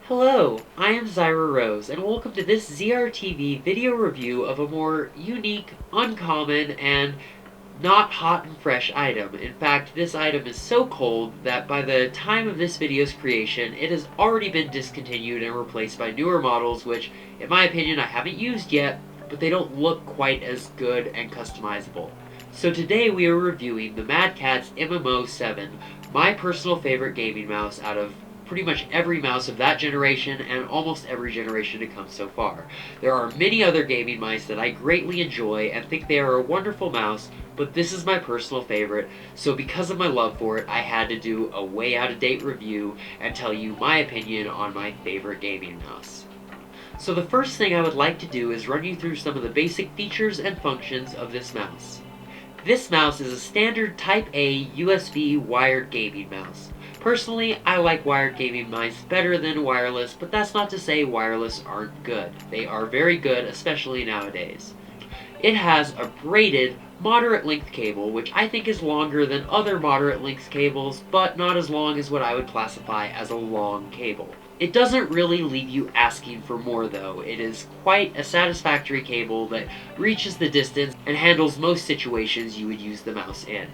Hello, I am Zyra Rose, and welcome to this ZRTV video review of a more unique, uncommon, and not hot and fresh item. In fact, this item is so cold that by the time of this video's creation, it has already been discontinued and replaced by newer models, which, in my opinion, I haven't used yet, but they don't look quite as good and customizable. So today we are reviewing the Madcatz M.M.O 7, my personal favorite gaming mouse out of pretty much every mouse of that generation and almost every generation to come so far. There are many other gaming mice that I greatly enjoy and think they are a wonderful mouse, but this is my personal favorite, so because of my love for it, I had to do a way out-of-date review and tell you my opinion on my favorite gaming mouse. So the first thing I would like to do is run you through some of the basic features and functions of this mouse. This mouse is a standard Type A USB wired gaming mouse. Personally, I like wired gaming mice better than wireless, but that's not to say wireless aren't good. They are very good, especially nowadays. It has a braided, moderate length cable, which I think is longer than other moderate length cables, but not as long as what I would classify as a long cable. It doesn't really leave you asking for more though. It is quite a satisfactory cable that reaches the distance and handles most situations you would use the mouse in.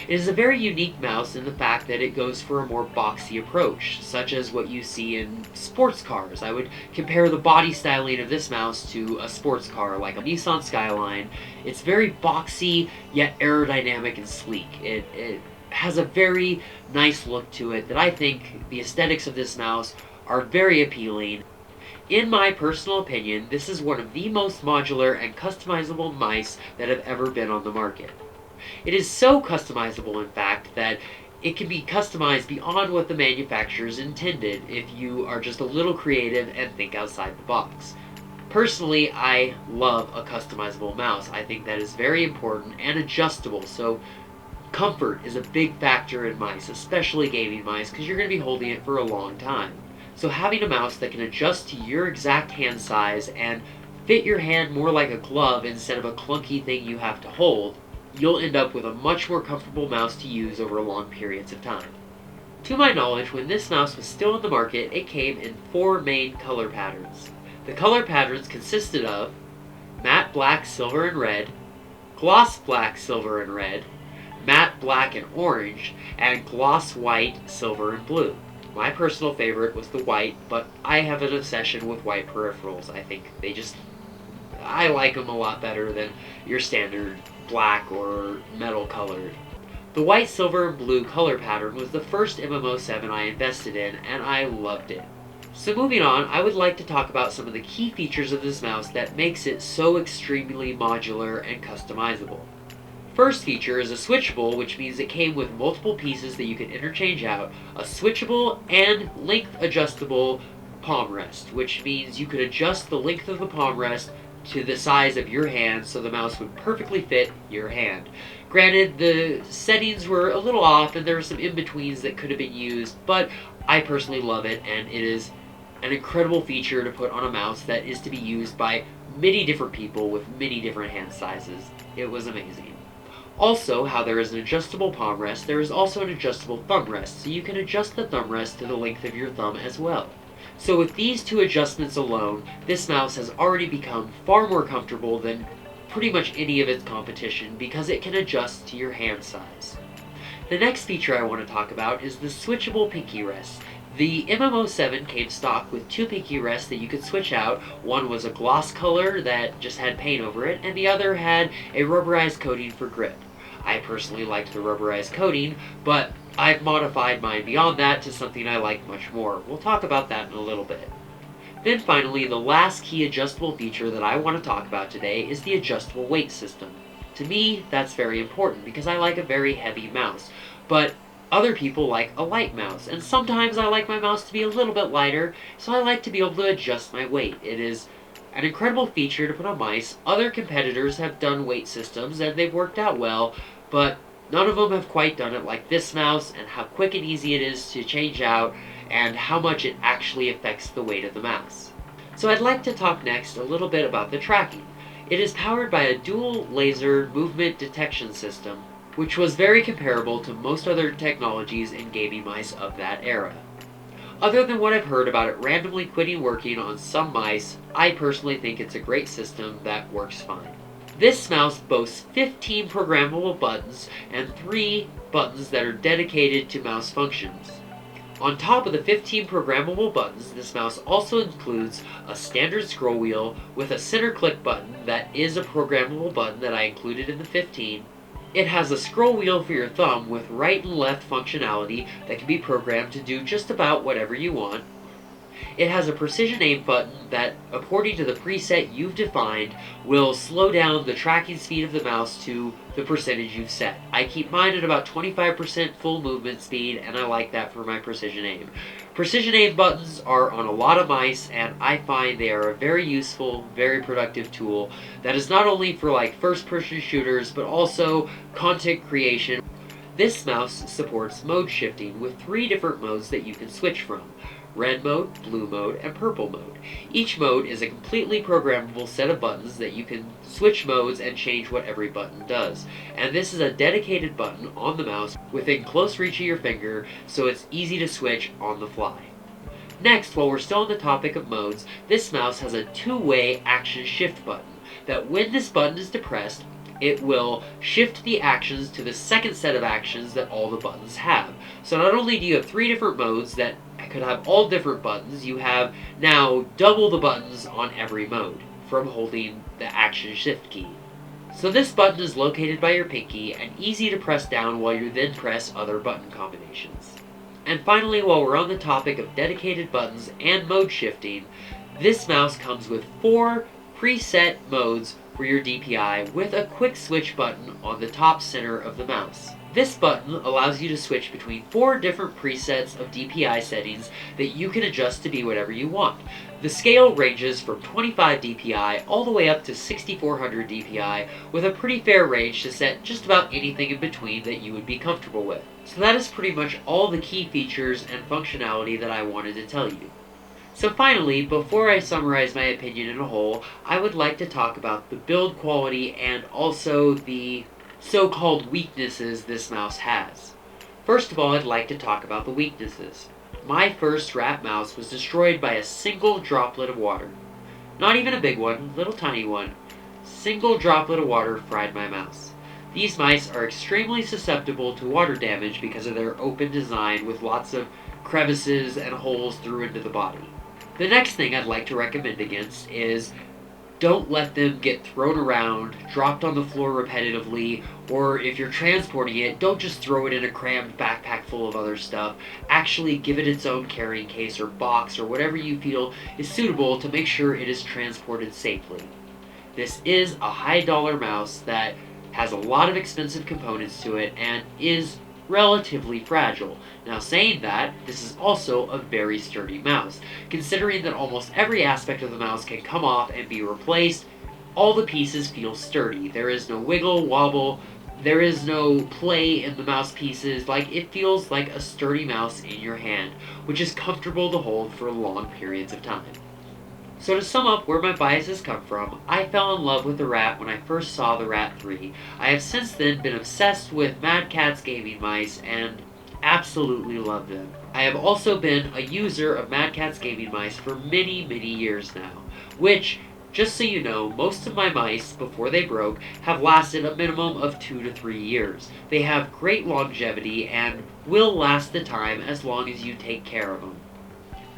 It is a very unique mouse in the fact that it goes for a more boxy approach, such as what you see in sports cars. I would compare the body styling of this mouse to a sports car like a Nissan Skyline. It's very boxy, yet aerodynamic and sleek. It has a very nice look to it that I think the aesthetics of this mouse are very appealing. In my personal opinion, this is one of the most modular and customizable mice that have ever been on the market. It is so customizable, in fact, that it can be customized beyond what the manufacturers intended if you are just a little creative and think outside the box. Personally, I love a customizable mouse. I think that is very important and adjustable, so comfort is a big factor in mice, especially gaming mice, because you're going to be holding it for a long time. So having a mouse that can adjust to your exact hand size and fit your hand more like a glove instead of a clunky thing you have to hold, you'll end up with a much more comfortable mouse to use over long periods of time. To my knowledge, when this mouse was still in the market, it came in 4 main color patterns. The color patterns consisted of matte black, silver, and red, gloss black, silver, and red, matte black and orange, and gloss white, silver, and blue. My personal favorite was the white, but I have an obsession with white peripherals. I like them a lot better than your standard black or metal colored. The white, silver, and blue color pattern was the first M.M.O 7 I invested in, and I loved it. So moving on, I would like to talk about some of the key features of this mouse that makes it so extremely modular and customizable. First feature is a switchable, which means it came with multiple pieces that you can interchange out, a switchable and length adjustable palm rest, which means you could adjust the length of the palm rest to the size of your hand so the mouse would perfectly fit your hand. Granted, the settings were a little off and there were some in-betweens that could have been used, but I personally love it, and it is an incredible feature to put on a mouse that is to be used by many different people with many different hand sizes. It was amazing. Also, how there is an adjustable palm rest, there is also an adjustable thumb rest, so you can adjust the thumb rest to the length of your thumb as well. So with these 2 adjustments alone, this mouse has already become far more comfortable than pretty much any of its competition because it can adjust to your hand size. The next feature I want to talk about is the switchable pinky rest. The M.M.O 7 came stock with 2 pinky rests that you could switch out. One was a gloss color that just had paint over it, and the other had a rubberized coating for grip. I personally liked the rubberized coating, but I've modified mine beyond that to something I like much more. We'll talk about that in a little bit. Then finally, the last key adjustable feature that I want to talk about today is the adjustable weight system. To me, that's very important because I like a very heavy mouse, but other people like a light mouse, and sometimes I like my mouse to be a little bit lighter, so I like to be able to adjust my weight. It is an incredible feature to put on mice. Other competitors have done weight systems and they've worked out well, but none of them have quite done it like this mouse, and how quick and easy it is to change out, and how much it actually affects the weight of the mouse. So I'd like to talk next a little bit about the tracking. It is powered by a dual laser movement detection system, which was very comparable to most other technologies in gaming mice of that era. Other than what I've heard about it randomly quitting working on some mice, I personally think it's a great system that works fine. This mouse boasts 15 programmable buttons and 3 buttons that are dedicated to mouse functions. On top of the 15 programmable buttons, this mouse also includes a standard scroll wheel with a center click button that is a programmable button that I included in the 15. It has a scroll wheel for your thumb with right and left functionality that can be programmed to do just about whatever you want. It has a precision aim button that, according to the preset you've defined, will slow down the tracking speed of the mouse to the percentage you've set. I keep mine at about 25% full movement speed, and I like that for my precision aim. Precision aim buttons are on a lot of mice, and I find they are a very useful, very productive tool that is not only for like first-person shooters, but also content creation. This mouse supports mode shifting with 3 different modes that you can switch from: red mode, blue mode, and purple mode. Each mode is a completely programmable set of buttons that you can switch modes and change what every button does. And this is a dedicated button on the mouse within close reach of your finger, so it's easy to switch on the fly. Next, while we're still on the topic of modes, this mouse has a 2-way action shift button that when this button is depressed, it will shift the actions to the second set of actions that all the buttons have. So not only do you have 3 different modes that could have all different buttons, you have now double the buttons on every mode from holding the action shift key. So this button is located by your pinky and easy to press down while you then press other button combinations. And finally, while we're on the topic of dedicated buttons and mode shifting, this mouse comes with 4 preset modes for your DPI with a quick switch button on the top center of the mouse. This button allows you to switch between 4 different presets of DPI settings that you can adjust to be whatever you want. The scale ranges from 25 DPI all the way up to 6400 DPI, with a pretty fair range to set just about anything in between that you would be comfortable with. So that is pretty much all the key features and functionality that I wanted to tell you. So finally, before I summarize my opinion in a whole, I would like to talk about the build quality and also the so-called weaknesses this mouse has. First of all, I'd like to talk about the weaknesses. My first rat mouse was destroyed by a single droplet of water. Not even a big one, little tiny one. Single droplet of water fried my mouse. These mice are extremely susceptible to water damage because of their open design with lots of crevices and holes through into the body. The next thing I'd like to recommend against is don't let them get thrown around, dropped on the floor repetitively, or if you're transporting it, don't just throw it in a crammed backpack full of other stuff. Actually give it its own carrying case or box or whatever you feel is suitable to make sure it is transported safely. This is a high-dollar mouse that has a lot of expensive components to it and is relatively fragile. Now saying that, this is also a very sturdy mouse. Considering that almost every aspect of the mouse can come off and be replaced, all the pieces feel sturdy. There is no wiggle, wobble, there is no play in the mouse pieces. Like, it feels like a sturdy mouse in your hand, which is comfortable to hold for long periods of time. So to sum up where my biases come from, I fell in love with the Rat when I first saw the Rat 3. I have since then been obsessed with Madcatz gaming mice and absolutely love them. I have also been a user of Madcatz gaming mice for many years now, which, just so you know, most of my mice, before they broke, have lasted a minimum of 2 to 3 years. They have great longevity and will last the time as long as you take care of them.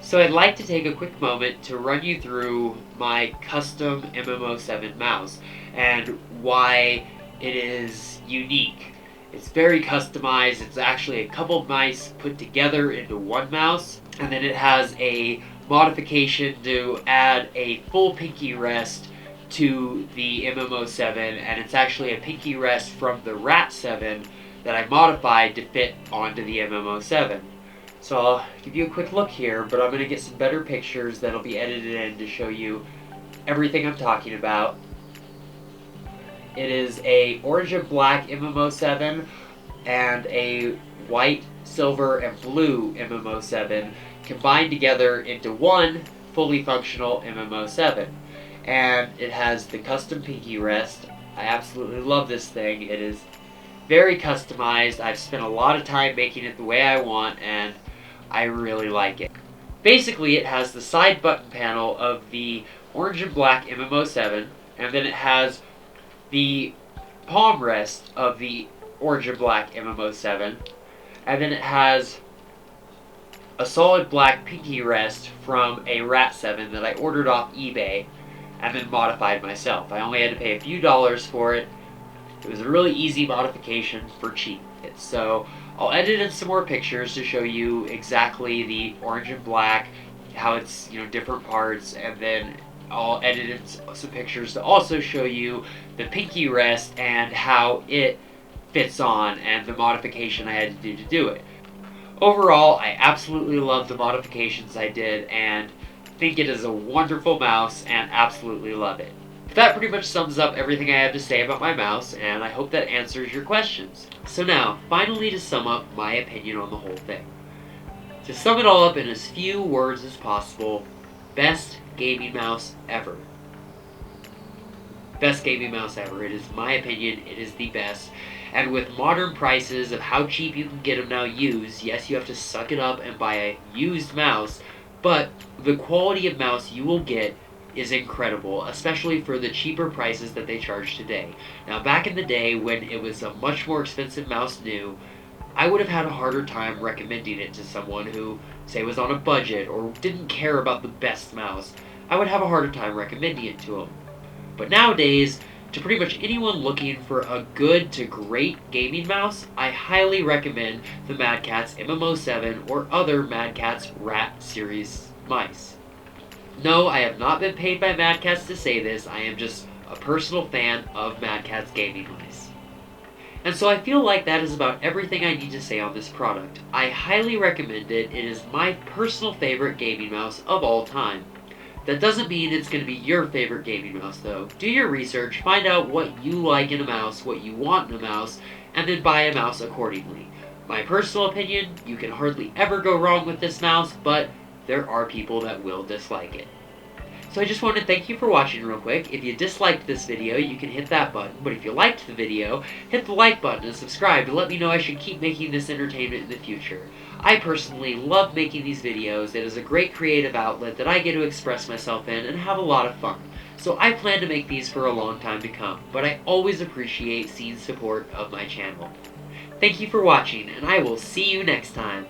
So I'd like to take a quick moment to run you through my custom M.M.O 7 mouse and why it is unique. It's very customized. It's actually a couple of mice put together into one mouse, and then it has a modification to add a full pinky rest to the M.M.O 7, and it's actually a pinky rest from the Rat 7 that I modified to fit onto the M.M.O 7. So I'll give you a quick look here, but I'm going to get some better pictures that'll be edited in to show you everything I'm talking about. It is a orange and black M.M.O 7 and a white, silver, and blue M.M.O 7 combined together into one fully functional M.M.O 7. And it has the custom pinky rest. I absolutely love this thing. It is very customized. I've spent a lot of time making it the way I want, and I really like it. Basically, it has the side button panel of the orange and black M.M.O 7, and then it has the palm rest of the orange and black M.M.O 7, and then it has a solid black pinky rest from a Rat 7 that I ordered off eBay and then modified myself. I only had to pay a few dollars for it. It was a really easy modification for cheap. So I'll edit in some more pictures to show you exactly the orange and black, how it's, different parts, and then I'll edit in some pictures to also show you the pinky rest and how it fits on and the modification I had to do it. Overall, I absolutely love the modifications I did and think it is a wonderful mouse and absolutely love it. That pretty much sums up everything I have to say about my mouse, and I hope that answers your questions. So now, finally to sum up my opinion on the whole thing. To sum it all up in as few words as possible, best gaming mouse ever. Best gaming mouse ever. It is my opinion, it is the best. And with modern prices of how cheap you can get them now used, yes, you have to suck it up and buy a used mouse, but the quality of mouse you will get is incredible, especially for the cheaper prices that they charge today. Now, back in the day when it was a much more expensive mouse new, I would have had a harder time recommending it to someone who, say, was on a budget or didn't care about the best mouse. I would have a harder time recommending it to them. But nowadays, to pretty much anyone looking for a good to great gaming mouse, I highly recommend the Madcatz M.M.O 7 or other Madcatz Rat series mice. No, I have not been paid by Madcatz to say this, I am just a personal fan of Madcatz gaming mice. And so I feel like that is about everything I need to say on this product. I highly recommend it, it is my personal favorite gaming mouse of all time. That doesn't mean it's going to be your favorite gaming mouse though. Do your research, find out what you like in a mouse, what you want in a mouse, and then buy a mouse accordingly. My personal opinion, you can hardly ever go wrong with this mouse, but there are people that will dislike it. So I just want to thank you for watching real quick. If you disliked this video, you can hit that button, but if you liked the video, hit the like button and subscribe to let me know I should keep making this entertainment in the future. I personally love making these videos. It is a great creative outlet that I get to express myself in and have a lot of fun. So I plan to make these for a long time to come, but I always appreciate seeing support of my channel. Thank you for watching, and I will see you next time.